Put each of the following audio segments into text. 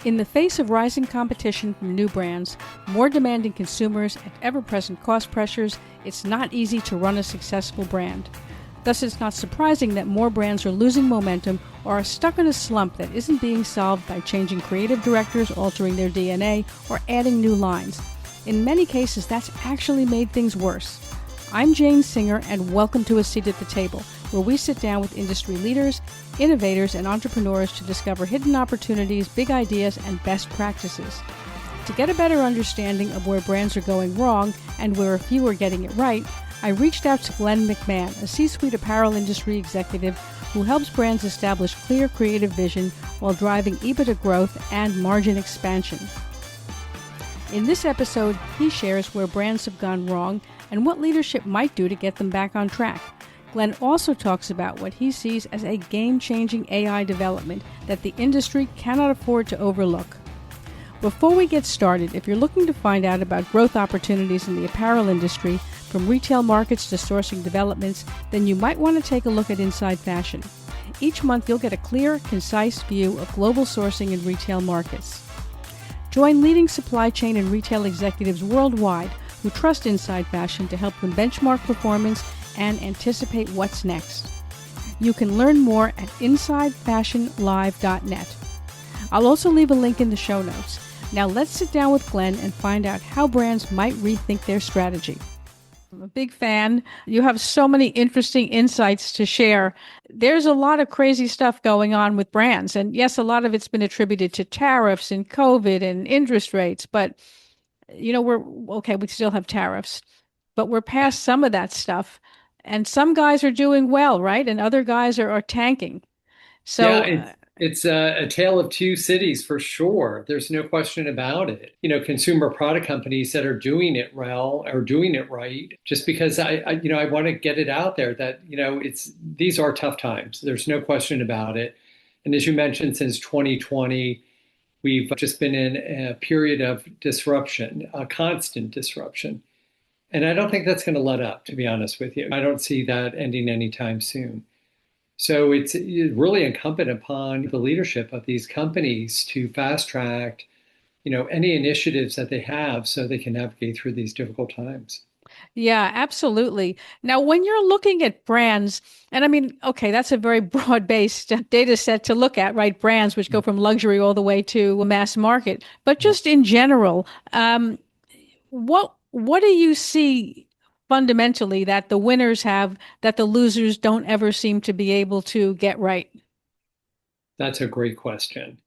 In the face of rising competition from new brands, more demanding consumers, and ever-present cost pressures, it's not easy to run a successful brand. Thus, it's not surprising that more brands are losing momentum or are stuck in a slump that isn't being solved by changing creative directors, altering their DNA, or adding new lines. In many cases, that's actually made things worse. I'm Jane Singer, and welcome to A Seat at the Table, where we sit down with industry leaders, innovators, and entrepreneurs to discover hidden opportunities, big ideas, and best practices. To get a better understanding of where brands are going wrong and where a few are getting it right, I reached out to Glenn McMahon, a C-suite apparel industry executive who helps brands establish clear creative vision while driving EBITDA growth and margin expansion. In this episode, he shares where brands have gone wrong and what leadership might do to get them back on track. Glenn also talks about what he sees as a game-changing AI development that the industry cannot afford to overlook. Before we get started, if you're looking to find out about growth opportunities in the apparel industry, from retail markets to sourcing developments, then you might want to take a look at Inside Fashion. Each month, you'll get a clear, concise view of global sourcing in retail markets. Join leading supply chain and retail executives worldwide who trust Inside Fashion to help them benchmark performance and anticipate what's next. You can learn more at insidefashionlive.net. I'll also leave a link in the show notes. Now let's sit down with Glenn and find out how brands might rethink their strategy. I'm a big fan. You have so many interesting insights to share. There's a lot of crazy stuff going on with brands. And yes, a lot of it's been attributed to tariffs and COVID and interest rates. But, we still have tariffs, but we're past some of that stuff. And some guys are doing well, right? And other guys are tanking. So it's a tale of two cities for sure. There's no question about it. Consumer product companies that are doing it well are doing it right. Just because I want to get it out there that these are tough times. There's no question about it. And as you mentioned, since 2020, we've just been in a period of disruption, a constant disruption. And I don't think that's going to let up, to be honest with you. I don't see that ending anytime soon. So it's really incumbent upon the leadership of these companies to fast track, any initiatives that they have so they can navigate through these difficult times. Yeah, absolutely. Now, when you're looking at brands, and that's a very broad-based data set to look at, right? Brands which go from luxury all the way to mass market. But just in general, what do you see fundamentally that the winners have that the losers don't ever seem to be able to get right? That's a great question.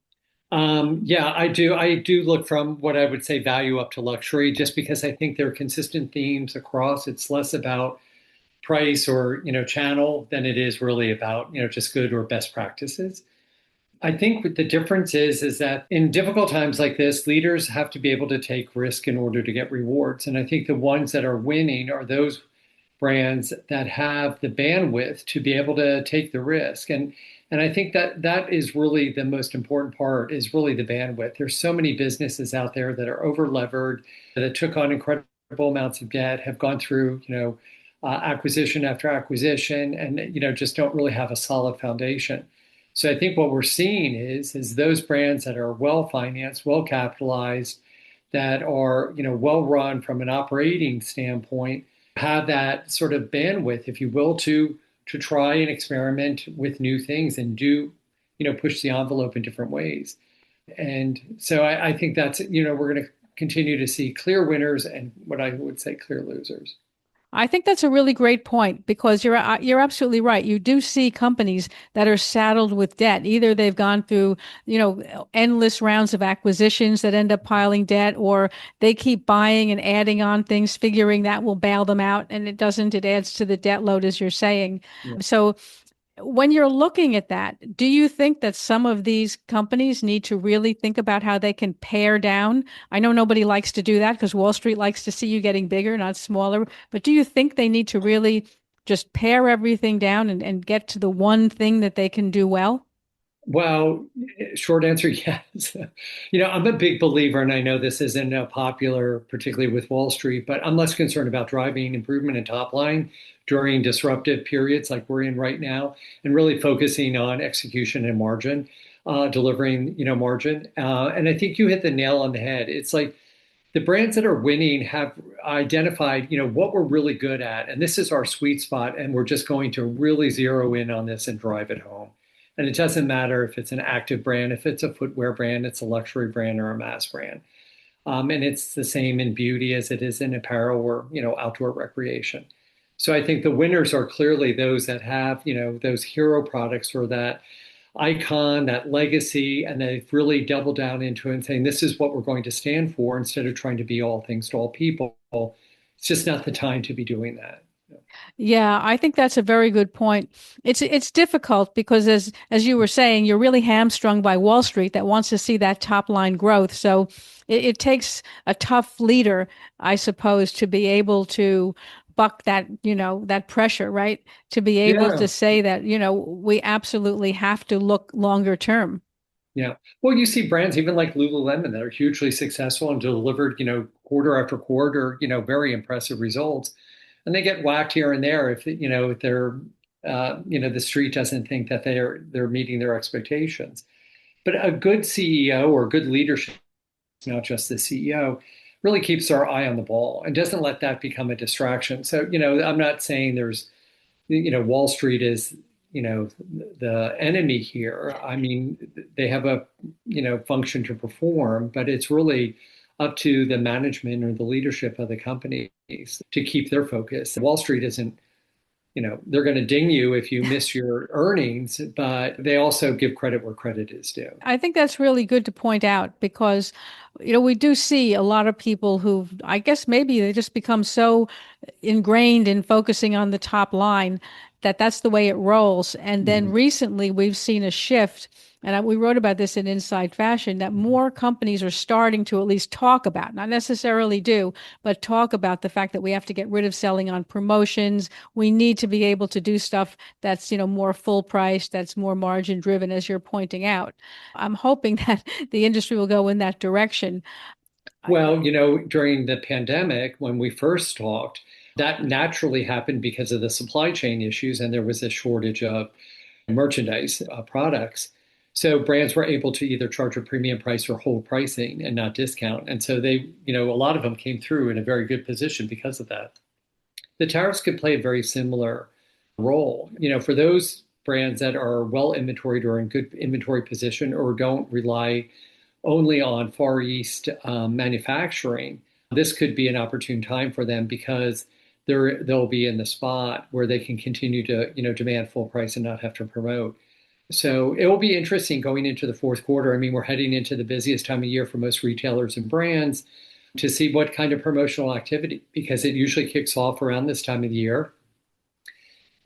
I do. I do look from what I would say value up to luxury, just because I think there are consistent themes across. It's less about price or, channel than it is really about, just good or best practices. I think what the difference is that in difficult times like this, leaders have to be able to take risk in order to get rewards. And I think the ones that are winning are those brands that have the bandwidth to be able to take the risk. And I think that is really the most important part, is really the bandwidth. There's so many businesses out there that are over levered, that took on incredible amounts of debt, have gone through, acquisition after acquisition, and, just don't really have a solid foundation. So I think what we're seeing is those brands that are well financed, well capitalized, that are well run from an operating standpoint, have that sort of bandwidth, if you will, to try and experiment with new things and do push the envelope in different ways. And so I think that's we're going to continue to see clear winners and what I would say clear losers. I think that's a really great point, because you're absolutely right. You do see companies that are saddled with debt. Either they've gone through, endless rounds of acquisitions that end up piling debt, or they keep buying and adding on things, figuring that will bail them out, and it doesn't. It adds to the debt load, as you're saying. Yeah. So when you're looking at that, do you think that some of these companies need to really think about how they can pare down? I know nobody likes to do that because Wall Street likes to see you getting bigger, not smaller. But do you think they need to really just pare everything down and get to the one thing that they can do well? Well, short answer, yes. I'm a big believer, and I know this isn't popular, particularly with Wall Street, but I'm less concerned about driving improvement in top line during disruptive periods like we're in right now, and really focusing on execution and margin. delivering, margin. And I think you hit the nail on the head. It's like the brands that are winning have identified, what we're really good at, and this is our sweet spot, and we're just going to really zero in on this and drive it home. And it doesn't matter if it's an active brand, if it's a footwear brand, it's a luxury brand or a mass brand. And it's the same in beauty as it is in apparel or, outdoor recreation. So I think the winners are clearly those that have, those hero products or that icon, that legacy, and they've really doubled down into it and saying, this is what we're going to stand for instead of trying to be all things to all people. It's just not the time to be doing that. Yeah, I think that's a very good point. It's difficult because as you were saying, you're really hamstrung by Wall Street that wants to see that top line growth. So it takes a tough leader, I suppose, to be able to buck that, that pressure, right? To be able to Yeah. say that, we absolutely have to look longer term. Yeah. Well, you see brands even like Lululemon that are hugely successful and delivered, quarter after quarter, very impressive results. And they get whacked here and there if, if they're, the street doesn't think that they're meeting their expectations. But a good CEO or good leadership, not just the CEO, really keeps our eye on the ball and doesn't let that become a distraction. So, I'm not saying there's Wall Street is, the enemy here. I mean, they have a, function to perform, but it's really up to the management or the leadership of the companies to keep their focus. Wall Street isn't, they're going to ding you if you miss your earnings, but they also give credit where credit is due. I think that's really good to point out because, we do see a lot of people who, I guess maybe they just become so ingrained in focusing on the top line that that's the way it rolls. And then Mhm. recently we've seen a shift, and we wrote about this in Inside Fashion, that more companies are starting to at least talk about, not necessarily do, but talk about the fact that we have to get rid of selling on promotions. We need to be able to do stuff that's, more full price, that's more margin driven, as you're pointing out. I'm hoping that the industry will go in that direction. Well, during the pandemic, when we first talked, that naturally happened because of the supply chain issues, and there was a shortage of merchandise products. So brands were able to either charge a premium price or hold pricing and not discount. And so they, a lot of them came through in a very good position because of that. The tariffs could play a very similar role. For those brands that are well inventoried or in good inventory position or don't rely only on Far East manufacturing, this could be an opportune time for them because they'll be in the spot where they can continue to demand full price and not have to promote. So it will be interesting going into the fourth quarter. I mean, we're heading into the busiest time of year for most retailers and brands to see what kind of promotional activity, because it usually kicks off around this time of the year.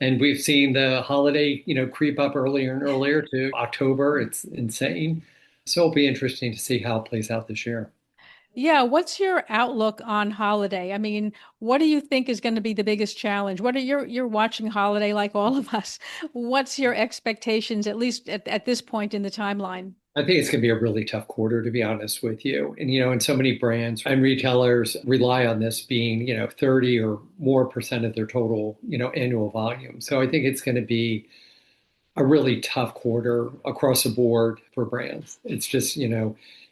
And we've seen the holiday, creep up earlier and earlier to October. It's insane. So it'll be interesting to see how it plays out this year. Yeah, what's your outlook on holiday? I mean, what do you think is going to be the biggest challenge? What are you're watching holiday like all of us? What's your expectations, at least at this point in the timeline? I think it's going to be a really tough quarter, to be honest with you. And so many brands and retailers rely on this being, 30 or more percent of their total, annual volume. So I think it's going to be a really tough quarter across the board for brands. It's just,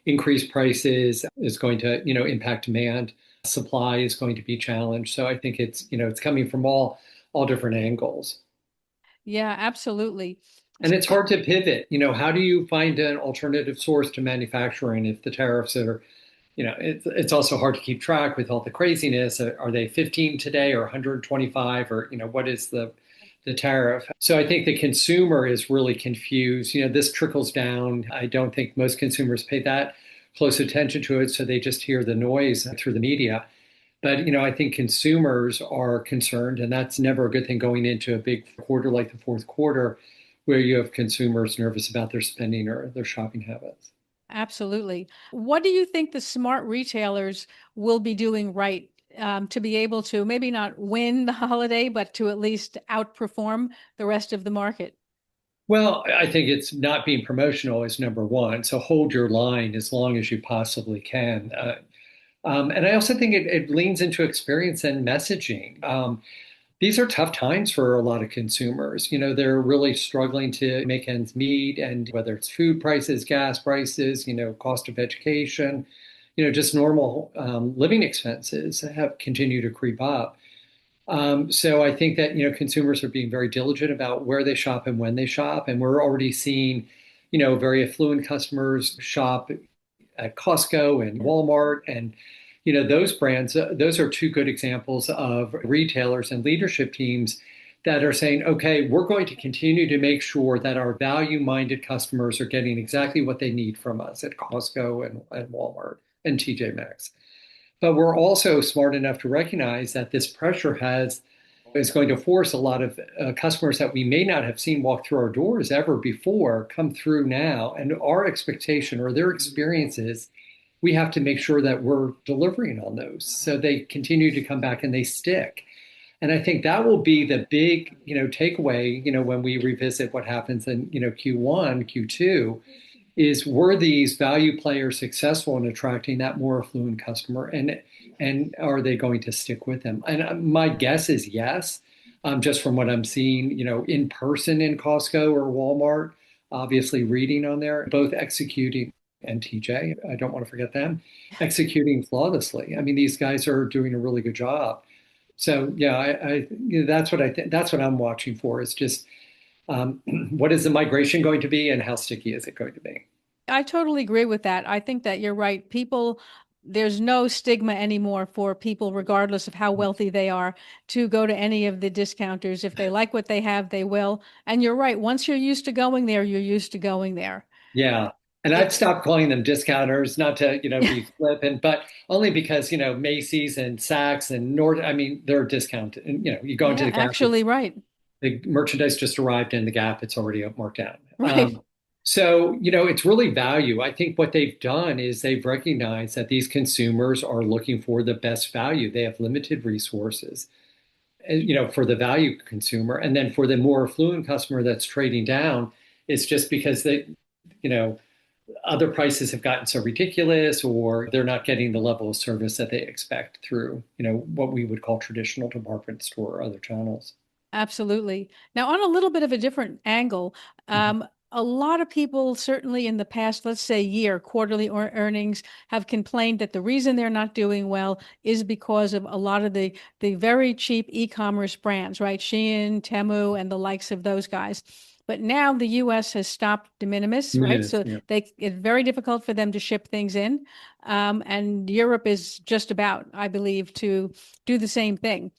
increased prices is going to, impact demand. Supply is going to be challenged. So I think it's coming from all different angles. Yeah, absolutely. And it's hard to pivot. How do you find an alternative source to manufacturing if the tariffs are, it's also hard to keep track with all the craziness. Are they 15 today or 125 or, what is the tariff? So I think the consumer is really confused. This trickles down. I don't think most consumers pay that close attention to it. So they just hear the noise through the media. But, I think consumers are concerned, and that's never a good thing going into a big quarter like the fourth quarter, where you have consumers nervous about their spending or their shopping habits. Absolutely. What do you think the smart retailers will be doing right to be able to maybe not win the holiday, but to at least outperform the rest of the market? Well, I think it's not being promotional is number one. So hold your line as long as you possibly can. And I also think it leans into experience and messaging. these are tough times for a lot of consumers. They're really struggling to make ends meet, and whether it's food prices, gas prices, cost of education, just normal living expenses have continued to creep up. So I think that, consumers are being very diligent about where they shop and when they shop. And we're already seeing, very affluent customers shop at Costco and Walmart. And, those brands, those are two good examples of retailers and leadership teams that are saying, okay, we're going to continue to make sure that our value-minded customers are getting exactly what they need from us at Costco and Walmart and TJ Maxx. But we're also smart enough to recognize that this pressure is going to force a lot of customers that we may not have seen walk through our doors ever before come through now. And our expectation or their experiences, we have to make sure that we're delivering on those so they continue to come back and they stick. And I think that will be the big, takeaway, when we revisit what happens in, Q1, Q2, is were these value players successful in attracting that more affluent customer, and are they going to stick with them? And my guess is yes, just from what I'm seeing, in person in Costco or Walmart, obviously reading on there, both executing and TJ, I don't want to forget them, executing flawlessly. I mean, these guys are doing a really good job. So yeah, that's what I think. That's what I'm watching for is just what is the migration going to be and how sticky is it going to be? I totally agree with that. I think that you're right. There's no stigma anymore for people, regardless of how wealthy they are, to go to any of the discounters. If they like what they have, they will. And you're right. Once you're used to going there, you're used to going there. Yeah. And I've It, stopped calling them discounters, not to, be flippant, but only because, Macy's and Saks and Nord, I mean, they're discounted. And, you go into yeah, the Gap, actually, right. the merchandise just arrived in the Gap, it's already marked down. Right. So, it's really value. I think what they've done is they've recognized that these consumers are looking for the best value. They have limited resources, for the value consumer. And then for the more affluent customer that's trading down, it's just because you know, other prices have gotten so ridiculous or they're not getting the level of service that they expect through, what we would call traditional department store or other channels. Absolutely. Now, on a little bit of a different angle, Mhm. a lot of people, certainly in the past, let's say year, quarterly earnings, have complained that the reason they're not doing well is because of a lot of the very cheap e-commerce brands, right? Shein, Temu, and the likes of those guys. But now the U.S. has stopped de minimis, right? Yes, So yeah. it's very difficult for them to ship things in, and Europe is just about, I believe, to do the same thing.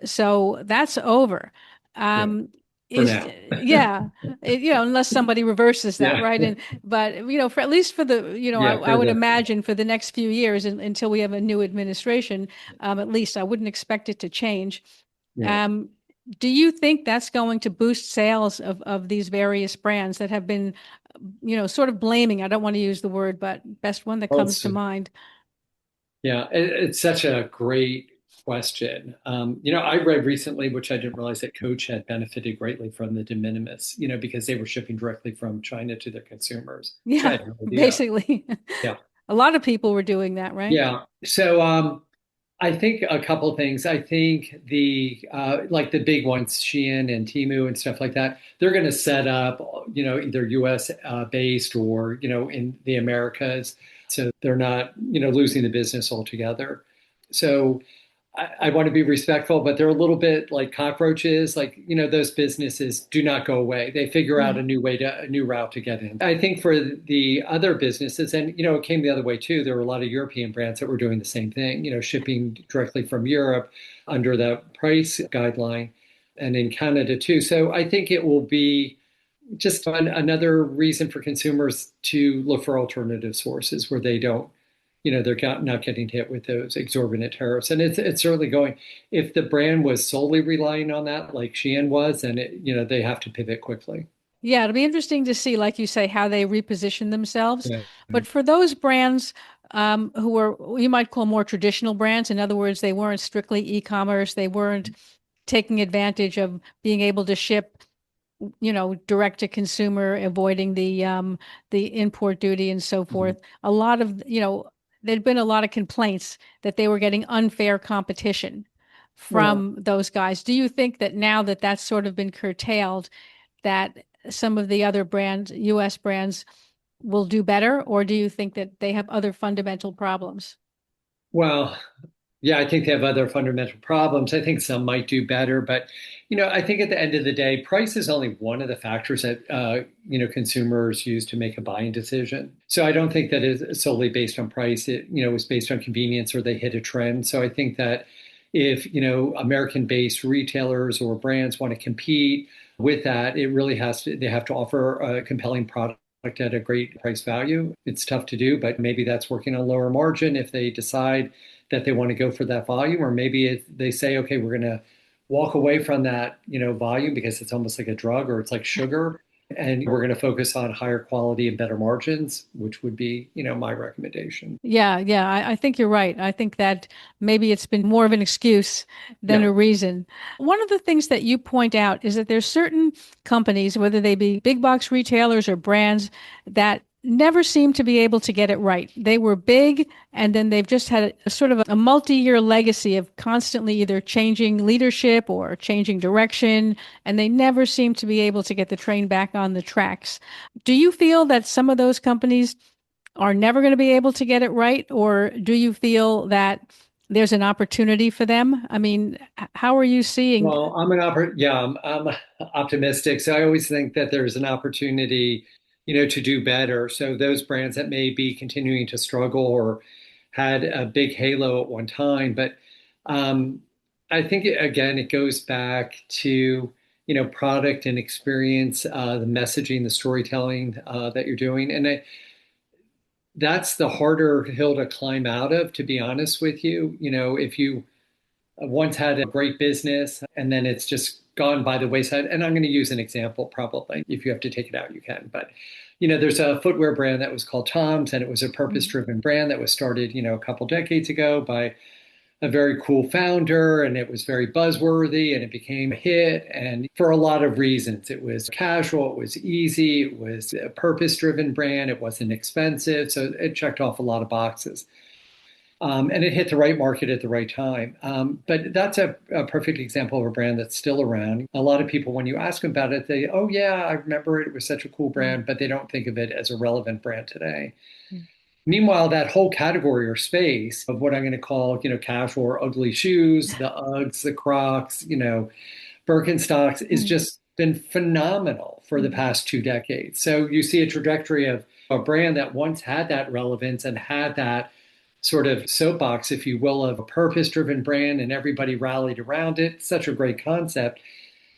So that's over. Yeah. Um, For is now. yeah, unless somebody reverses that, Yeah. right? But for at least for the, Yeah. I For would the, imagine for the next few years until we have a new administration, at least I wouldn't expect it to change. yeah. Um, do you think that's going to boost sales of these various brands that have been, sort of blaming? I don't want to use the word, but best one that Well, comes to mind. yeah, it's such a great question. I read recently, which I didn't realize that Coach had benefited greatly from the de minimis, because they were shipping directly from China to their consumers, which I Yeah, had no idea. basically, Yeah. a lot of people were doing that, right? Yeah. So I think a couple of things. I think the like the big ones, Shein and Temu and stuff like that, they're going to set up, either US based or, in the Americas. So they're not, losing the business altogether. So I want to be respectful, but they're a little bit like cockroaches. Like, those businesses do not go away. They figure out Right. a new route to get in. I think for the other businesses, and, it came the other way too. There were a lot of European brands that were doing the same thing, shipping directly from Europe under the price guideline and in Canada too. So I think it will be just another reason for consumers to look for alternative sources where they don't, they're not getting hit with those exorbitant tariffs. And it's certainly going, if the brand was solely relying on that, like Shein was, then they have to pivot quickly. Yeah, it'll be interesting to see, like you say, how they reposition themselves. Yeah. But for those brands who are, you might call more traditional brands, in other words, they weren't strictly e-commerce, they weren't taking advantage of being able to ship, direct to consumer, avoiding the import duty and so Mhm. forth. A lot of, there'd been a lot of complaints that they were getting unfair competition. Well, from those guys. Do you think that now that that's sort of been curtailed, that some of the other brands, US brands, will do better, or do you think that they have other fundamental problems? well, yeah, I think they have other fundamental problems. I think some might do better, but I think at the end of the day, price is only one of the factors that consumers use to make a buying decision. So I don't think that is solely based on price. It was based on convenience or they hit a trend. So I think that if American-based retailers or brands want to compete with that, it really they have to offer a compelling product at a great price value. It's tough to do, but maybe that's working on lower margin if they decide that they want to go for that volume, or maybe they say, okay, we're going to walk away from that, volume because it's almost like a drug or it's like sugar, and we're going to focus on higher quality and better margins, which would be, my recommendation. Yeah, yeah, I think you're right. I think that maybe it's been more of an excuse than Yeah. a reason. One of the things that you point out is that there's certain companies, whether they be big box retailers or brands, that never seem to be able to get it right. They were big, and then they've just had a sort of a multi-year legacy of constantly either changing leadership or changing direction, and they never seem to be able to get the train back on the tracks. Do you feel that some of those companies are never going to be able to get it right? Or do you feel that there's an opportunity for them? I mean, how are you seeing? Well, I'm optimistic. So I always think that there's an opportunity, to do better. So those brands that may be continuing to struggle or had a big halo at one time, but um, I think again it goes back to product and experience, the messaging, the storytelling that you're doing, and that's the harder hill to climb out of. To be honest with you, if you once had a great business and then it's just gone by the wayside. And I'm going to use an example probably. If you have to take it out, you can. But, there's a footwear brand that was called Tom's, and it was a purpose-driven brand that was started, a couple decades ago by a very cool founder, and it was very buzzworthy and it became a hit. And for a lot of reasons, it was casual, it was easy, it was a purpose-driven brand, it wasn't expensive. So it checked off a lot of boxes. And it hit the right market at the right time. But that's a perfect example of a brand that's still around. A lot of people, when you ask them about it, they, oh, yeah, I remember it. It was such a cool brand, but they don't think of it as a relevant brand today. Meanwhile, that whole category or space of what I'm going to call, casual or ugly shoes, the Uggs, the Crocs, Birkenstocks, is just been phenomenal for the past 2 decades. So you see a trajectory of a brand that once had that relevance and had that sort of soapbox, if you will, of a purpose-driven brand, and everybody rallied around it. Such a great concept.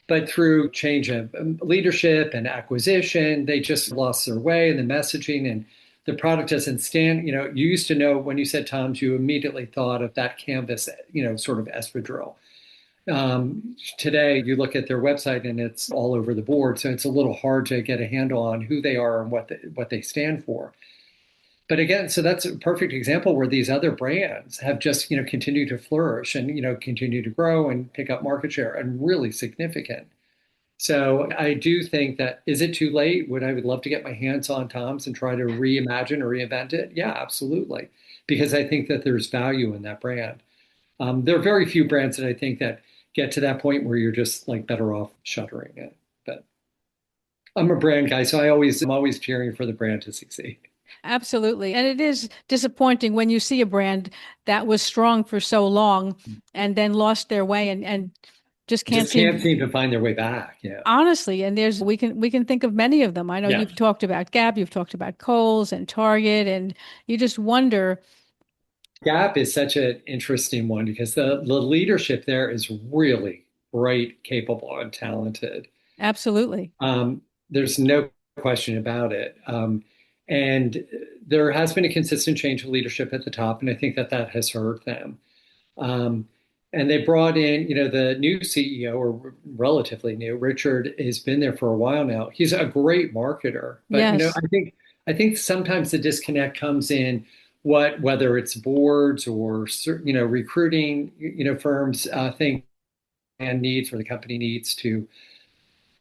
But through change of leadership and acquisition, they just lost their way in the messaging, and the product doesn't stand. You used to know when you said Tom's, you immediately thought of that canvas, sort of espadrille. Today, you look at their website and it's all over the board. So it's a little hard to get a handle on who they are and what they stand for. But again, so that's a perfect example where these other brands have just, continued to flourish and, continue to grow and pick up market share, and really significant. So I do think that, is it too late? I would love to get my hands on Tom's and try to reimagine or reinvent it? Yeah, absolutely. Because I think that there's value in that brand. There are very few brands that I think that get to that point where you're just like better off shuttering it. But I'm a brand guy, so I'm always cheering for the brand to succeed. Absolutely. And it is disappointing when you see a brand that was strong for so long and then lost their way and just can't Just can't seem. seem to find their way back. Yeah. Honestly, and there's we can think of many of them. I know Yeah. you've talked about Gap, you've talked about Kohl's and Target, and you just wonder. Gap is such an interesting one because the leadership there is really bright, capable, and talented. Absolutely. There's no question about it. And there has been a consistent change of leadership at the top, and I think that that has hurt them. Um, and they brought in, the new CEO, or relatively new. Richard has been there for a while now. He's a great marketer, but Yes. I think sometimes the disconnect comes in whether it's boards or recruiting firms think and needs or the company needs to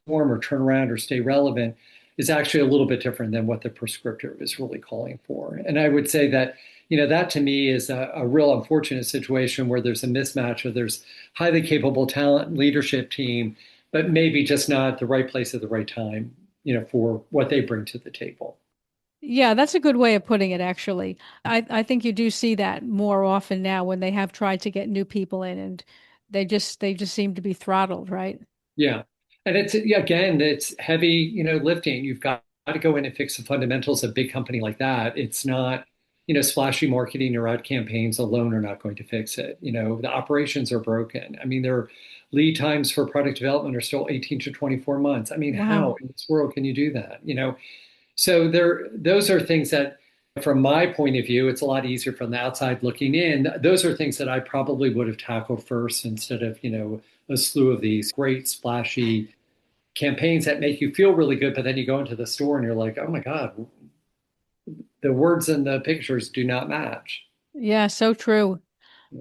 form or turn around or stay relevant. is actually a little bit different than what the prescriptive is really calling for. And I would say that, that to me is a real unfortunate situation where there's a mismatch, or there's highly capable talent leadership team, but maybe just not the right place at the right time, for what they bring to the table. Yeah, that's a good way of putting it, actually. I think you do see that more often now when they have tried to get new people in and they just seem to be throttled, right? Yeah. And it's, yeah, again, it's heavy, lifting. You've got to go in and fix the fundamentals of a big company like that. It's not, splashy marketing or ad campaigns alone are not going to fix it. The operations are broken. I mean, their lead times for product development are still 18 to 24 months. I mean, how Wow. in this world can you do that? So those are things that, from my point of view, it's a lot easier from the outside looking in. Those are things that I probably would have tackled first instead of, a slew of these great splashy campaigns that make you feel really good, but then you go into the store and you're like, oh my God, the words and the pictures do not match. Yeah, so true.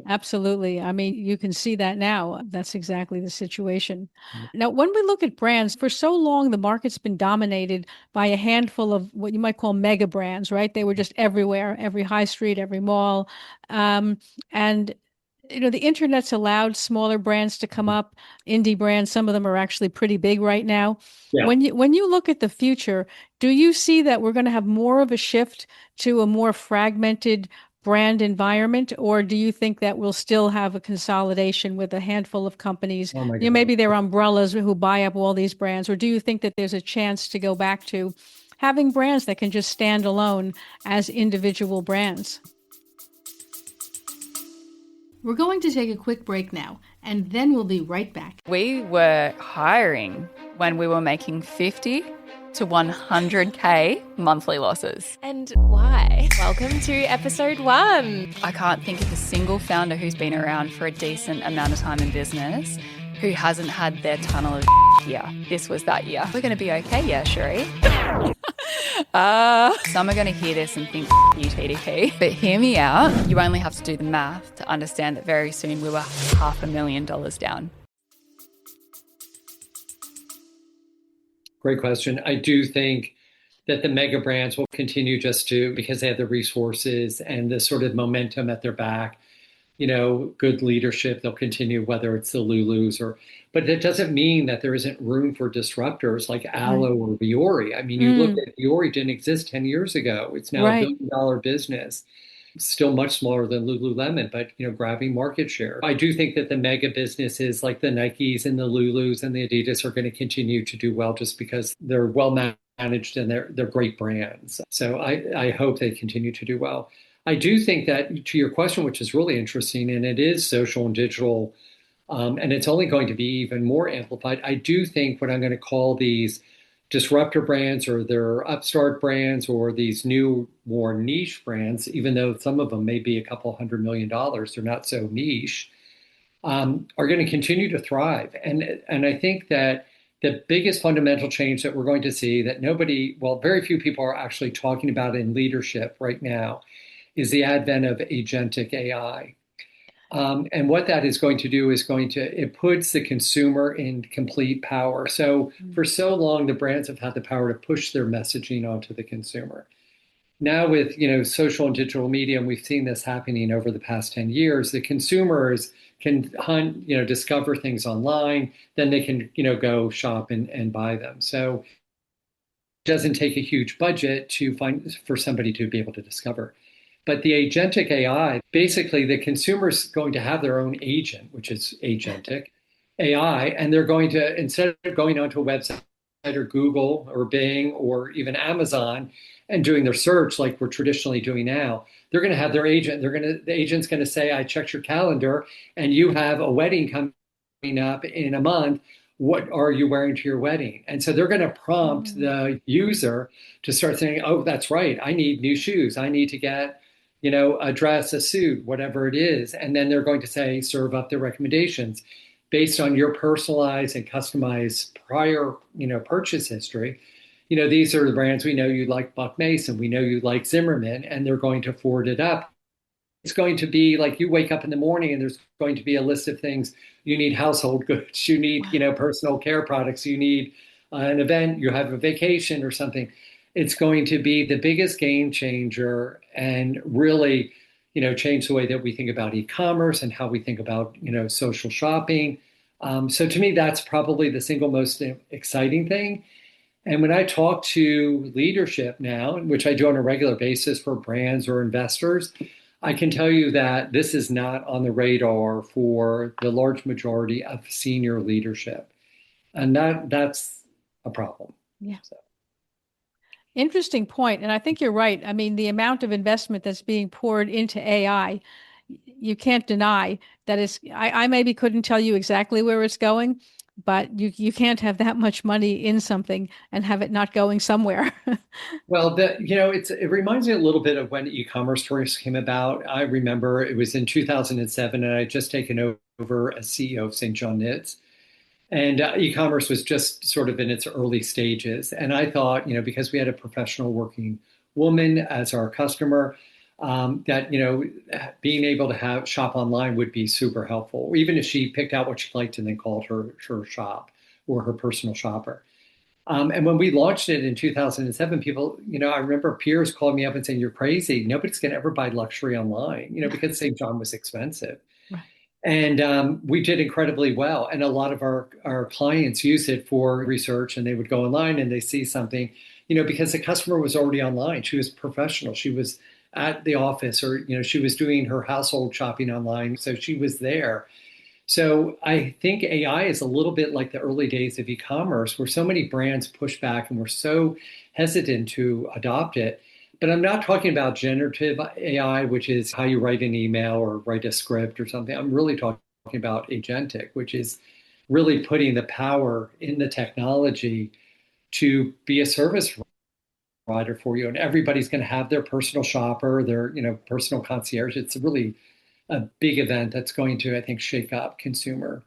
Absolutely. I mean, you can see that now. That's exactly the situation. Now, when we look at brands, for so long, the market's been dominated by a handful of what you might call mega brands, right? They were just everywhere, every high street, every mall. And the internet's allowed smaller brands to come up, indie brands. Some of them are actually pretty big right now. Yeah. When you look at the future, do you see that we're going to have more of a shift to a more fragmented brand environment, or do you think that we'll still have a consolidation with a handful of companies? Oh my God. Maybe they're umbrellas who buy up all these brands, or do you think that there's a chance to go back to having brands that can just stand alone as individual brands? We're going to take a quick break now, and then we'll be right back. We were hiring when we were making 50 to 100K monthly losses. And why? Welcome to episode 1. I can't think of a single founder who's been around for a decent amount of time in business who hasn't had their tunnel of year. This was that year. We're going to be okay, yeah, Sheree. Some are going to hear this and think, you TDP. But hear me out. You only have to do the math to understand that very soon we were $500,000 down. Great question. I do think that the mega brands will continue just because they have the resources and the sort of momentum at their back, good leadership. They'll continue, whether it's the Lulus but that doesn't mean that there isn't room for disruptors like Aloe or Viore. I mean, you look at Viore, didn't exist 10 years ago. It's now a billion-dollar business. Still much smaller than Lululemon, but grabbing market share. I do think that the mega businesses like the Nikes and the Lulus and the Adidas are going to continue to do well just because they're well managed and they're great brands. So I hope they continue to do well. I do think that, to your question, which is really interesting, and it is social and digital, and it's only going to be even more amplified. I do think what I'm going to call these disruptor brands, or their upstart brands, or these new, more niche brands, even though some of them may be a couple $100 million, they're not so niche, are going to continue to thrive. And I think that the biggest fundamental change that we're going to see that very few people are actually talking about in leadership right now is the advent of agentic AI. And what that is going to do is it puts the consumer in complete power. So for so long, the brands have had the power to push their messaging onto the consumer. Now with, social and digital media, and we've seen this happening over the past 10 years, the consumers can hunt, discover things online, then they can, go shop and buy them. So it doesn't take a huge budget for somebody to be able to discover. But the agentic AI, basically the consumer's going to have their own agent, which is agentic AI, and they're going to, instead of going onto a website or Google or Bing or even Amazon and doing their search like we're traditionally doing now, they're going to have their agent. The agent's going to say, I checked your calendar and you have a wedding coming up in a month. What are you wearing to your wedding? And so they're going to prompt the user to start saying, oh, that's right. I need new shoes. I need to get a dress, a suit, whatever it is. And then they're going to say, serve up the recommendations based on your personalized and customized prior, purchase history. These are the brands we know you like Buck Mason, we know you like Zimmerman, and they're going to forward it up. It's going to be like you wake up in the morning and there's going to be a list of things. You need household goods, you need, personal care products, you need an event, you have a vacation or something, it's going to be the biggest game changer and really, change the way that we think about e-commerce and how we think about, social shopping. So to me, that's probably the single most exciting thing. And when I talk to leadership now, which I do on a regular basis for brands or investors, I can tell you that this is not on the radar for the large majority of senior leadership. And that's a problem. Yeah. So. Interesting point. And I think you're right. I mean, the amount of investment that's being poured into AI, you can't deny that I maybe couldn't tell you exactly where it's going, but you can't have that much money in something and have it not going somewhere. Well, it reminds me a little bit of when e-commerce first came about. I remember it was in 2007, and I had just taken over as CEO of St. John Knits. And e-commerce was just sort of in its early stages. And I thought, because we had a professional working woman as our customer, that, being able to have shop online would be super helpful, even if she picked out what she liked and then called her shop or her personal shopper. And when we launched it in 2007, people, I remember peers calling me up and saying, "You're crazy. Nobody's going to ever buy luxury online, because St. John was expensive." Right. And we did incredibly well. And a lot of our clients use it for research, and they would go online and they see something, because the customer was already online. She was professional. She was at the office, or, she was doing her household shopping online. So she was there. So I think AI is a little bit like the early days of e-commerce, where so many brands push back and were so hesitant to adopt it. But I'm not talking about generative AI, which is how you write an email or write a script or something. I'm really talking about agentic, which is really putting the power in the technology to be a service provider for you. And everybody's going to have their personal shopper, their, personal concierge. It's really a big event that's going to, I think, shake up consumer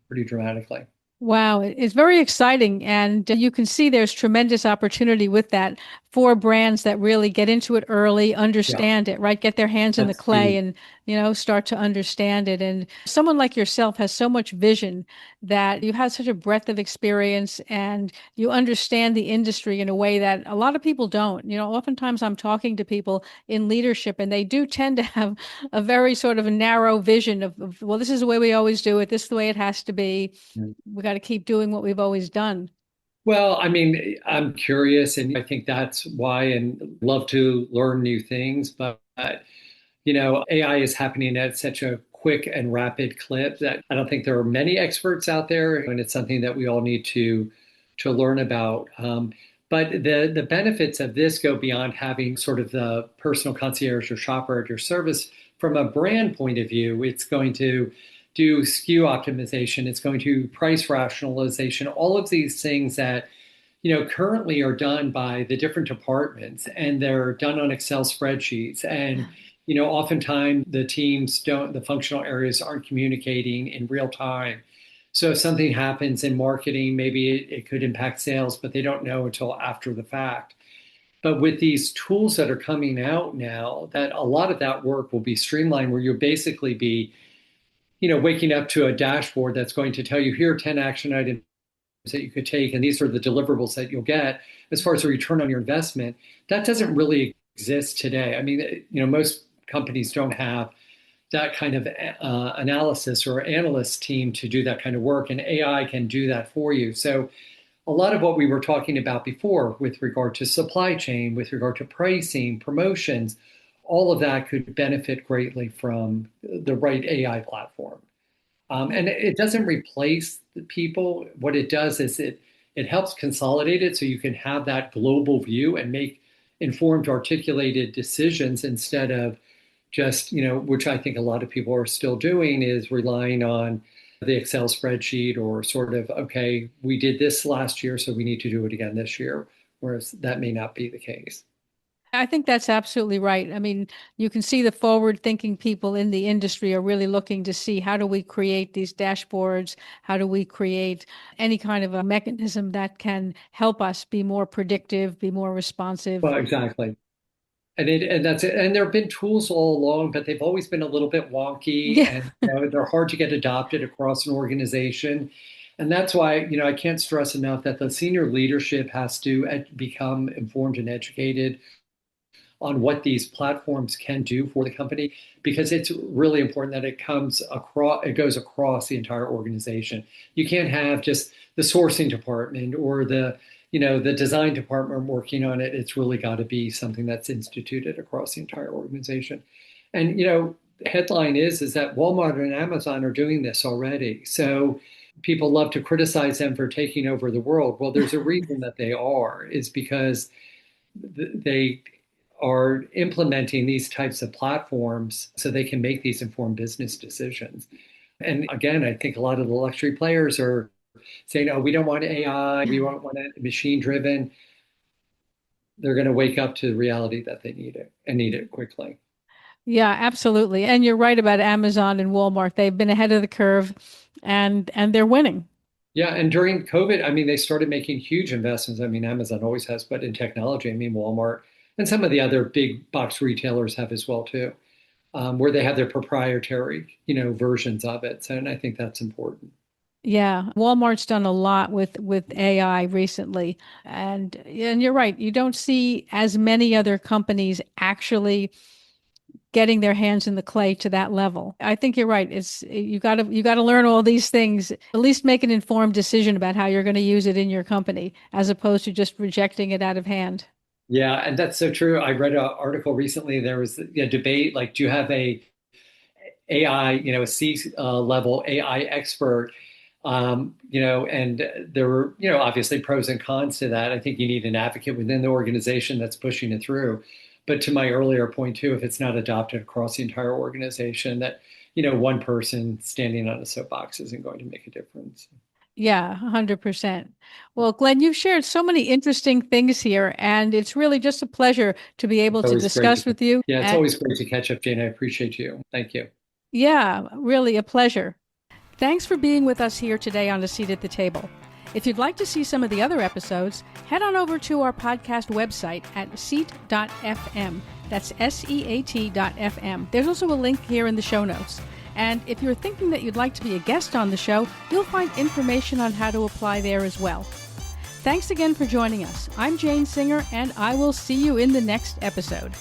pretty dramatically. Wow, it's very exciting. And you can see there's tremendous opportunity with that for brands that really get into it early, Yeah, understand it, right? Get their hands in the that's clay huge. and, start to understand it. And someone like yourself has so much vision that you have such a breadth of experience and you understand the industry in a way that a lot of people don't. Oftentimes I'm talking to people in leadership and they do tend to have a very sort of a narrow vision of, well, this is the way we always do it. This is the way it has to be. We got to keep doing what we've always done. Well, I mean, I'm curious, and I think that's why, and love to learn new things. But AI is happening at such a quick and rapid clip that I don't think there are many experts out there, and it's something that we all need to learn about. But the benefits of this go beyond having sort of the personal concierge or shopper at your service. From a brand point of view, it's going to do SKU optimization. It's going to price rationalization. All of these things that currently are done by the different departments, and they're done on Excel spreadsheets. And oftentimes the functional areas aren't communicating in real time. So if something happens in marketing, maybe it could impact sales, but they don't know until after the fact. But with these tools that are coming out now, that a lot of that work will be streamlined, where you'll basically be, waking up to a dashboard that's going to tell you, here are 10 action items that you could take, and these are the deliverables that you'll get as far as the return on your investment. That doesn't really exist today. I mean, most companies don't have that kind of analysis or analyst team to do that kind of work, and AI can do that for you. So a lot of what we were talking about before with regard to supply chain, with regard to pricing, promotions, all of that could benefit greatly from the right AI platform. And it doesn't replace the people. What it does is it helps consolidate it so you can have that global view and make informed, articulated decisions instead of just, which I think a lot of people are still doing, is relying on the Excel spreadsheet, or sort of, okay, we did this last year, so we need to do it again this year, whereas that may not be the case. I think that's absolutely right. I mean, you can see the forward-thinking people in the industry are really looking to see how do we create these dashboards? How do we create any kind of a mechanism that can help us be more predictive, be more responsive? Well, exactly. And that's it. And there have been tools all along, but they've always been a little bit wonky, Yeah. and they're hard to get adopted across an organization. And that's why, I can't stress enough that the senior leadership has to become informed and educated on what these platforms can do for the company, because it's really important that it goes across the entire organization. You can't have just the sourcing department or the design department working on it. It's really got to be something that's instituted across the entire organization. And, the headline is that Walmart and Amazon are doing this already. So people love to criticize them for taking over the world. Well, there's a reason that they are, is because they are implementing these types of platforms so they can make these informed business decisions. And again, I think a lot of the luxury players are saying, oh, we don't want AI, we don't want it machine driven. They're going to wake up to the reality that they need it and need it quickly. Yeah, absolutely. And you're right about Amazon and Walmart. They've been ahead of the curve and they're winning. Yeah, and during COVID, they started making huge investments. Amazon always has, but in technology, Walmart and some of the other big box retailers have as well too, where they have their proprietary, versions of it. So, and I think that's important. Yeah, Walmart's done a lot with AI recently, and you're right. You don't see as many other companies actually getting their hands in the clay to that level. I think you're right. It's you got to learn all these things. At least make an informed decision about how you're going to use it in your company, as opposed to just rejecting it out of hand. Yeah, and that's so true. I read an article recently. There was a debate, like, do you have a AI, a C level AI expert? And there were, obviously pros and cons to that. I think you need an advocate within the organization that's pushing it through. But to my earlier point too, if it's not adopted across the entire organization, that, one person standing on a soapbox isn't going to make a difference. Yeah, 100%. Well, Glenn, you've shared so many interesting things here, and it's really just a pleasure to be able to discuss with you. Yeah, it's always great to catch up, Jane. I appreciate you. Thank you. Yeah, really a pleasure. Thanks for being with us here today on A Seat at the Table. If you'd like to see some of the other episodes, head on over to our podcast website at seat.fm. That's SEAT.fm. There's also a link here in the show notes. And if you're thinking that you'd like to be a guest on the show, you'll find information on how to apply there as well. Thanks again for joining us. I'm Jane Singer, and I will see you in the next episode.